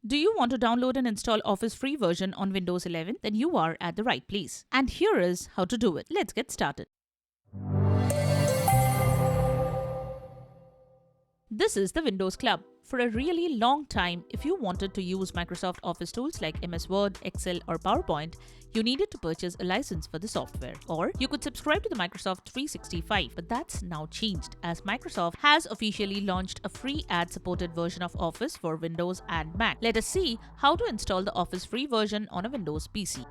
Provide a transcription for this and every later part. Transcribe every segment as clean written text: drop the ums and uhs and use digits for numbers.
Do you want to download and install Office free version on Windows 11? Then you are at the right place. And here is how to do it. Let's get started. This is the Windows Club. For a really long time, if you wanted to use Microsoft Office tools like MS Word, Excel, or PowerPoint, you needed to purchase a license for the software. Or you could subscribe to the Microsoft 365, but that's now changed as Microsoft has officially launched a free ad-supported version of Office for Windows and Mac. Let us see how to install the Office free version on a Windows PC.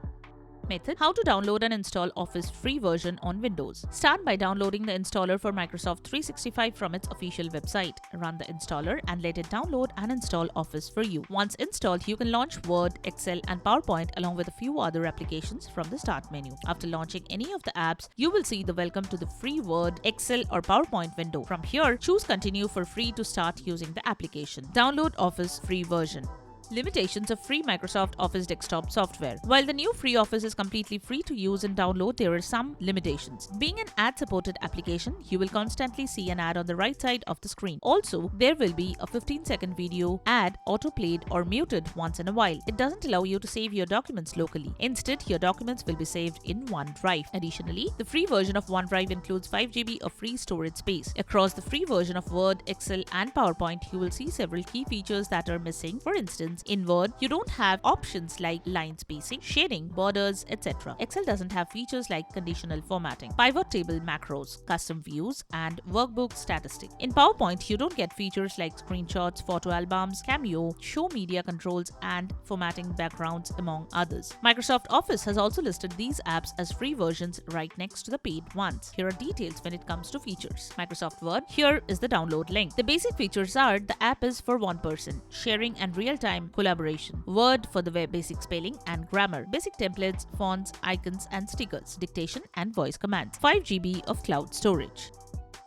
Method: how to download and install Office free version on Windows. Start by downloading the installer for Microsoft 365 from its official website. Run the installer and let it download and install Office for you. Once installed, you can launch Word, Excel, and PowerPoint along with a few other applications from the Start menu. After launching any of the apps, you will see the Welcome to the free Word, Excel, or PowerPoint window. From here, choose Continue for free to start using the application. Download Office free version. Limitations of free Microsoft Office desktop software. While the new free Office is completely free to use and download, there are some limitations. Being an ad-supported application, you will constantly see an ad on the right side of the screen. Also, there will be a 15-second video ad auto-played or muted once in a while. It doesn't allow you to save your documents locally. Instead, your documents will be saved in OneDrive. Additionally, the free version of OneDrive includes 5 GB of free storage space. Across the free version of Word, Excel, and PowerPoint, you will see several key features that are missing. For instance, in Word, you don't have options like line spacing, shading, borders, etc. Excel doesn't have features like conditional formatting, pivot table macros, custom views, and workbook statistics. In PowerPoint, you don't get features like screenshots, photo albums, Cameo, show media controls, and formatting backgrounds, among others. Microsoft Office has also listed these apps as free versions right next to the paid ones. Here are details when it comes to features. Microsoft Word. Here is the download link. The basic features are: the app is for one person, sharing and real-time collaboration, Word for the web, basic spelling and grammar, basic templates, fonts, icons, and stickers, dictation and voice commands, 5 GB of cloud storage.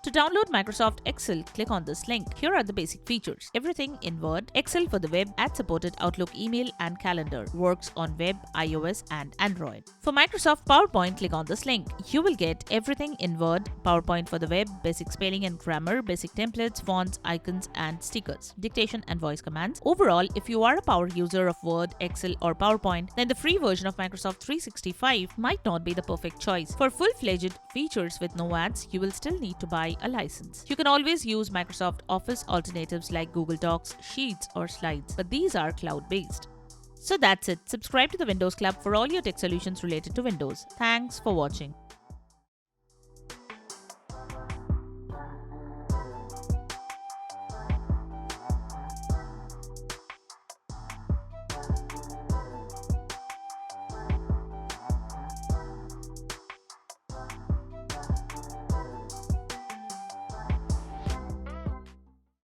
To download Microsoft Excel, click on this link. Here are the basic features. Everything in Word, Excel for the web, ad-supported Outlook email and calendar, works on web, iOS, and Android. For Microsoft PowerPoint, click on this link. You will get everything in Word, PowerPoint for the web, basic spelling and grammar, basic templates, fonts, icons, and stickers, dictation and voice commands. Overall, if you are a power user of Word, Excel, or PowerPoint, then the free version of Microsoft 365 might not be the perfect choice. For full-fledged features with no ads, you will still need to buy a license. You can always use Microsoft Office alternatives like Google Docs, Sheets, or Slides, but these are cloud-based. So that's it. Subscribe to the Windows Club for all your tech solutions related to Windows. Thanks for watching.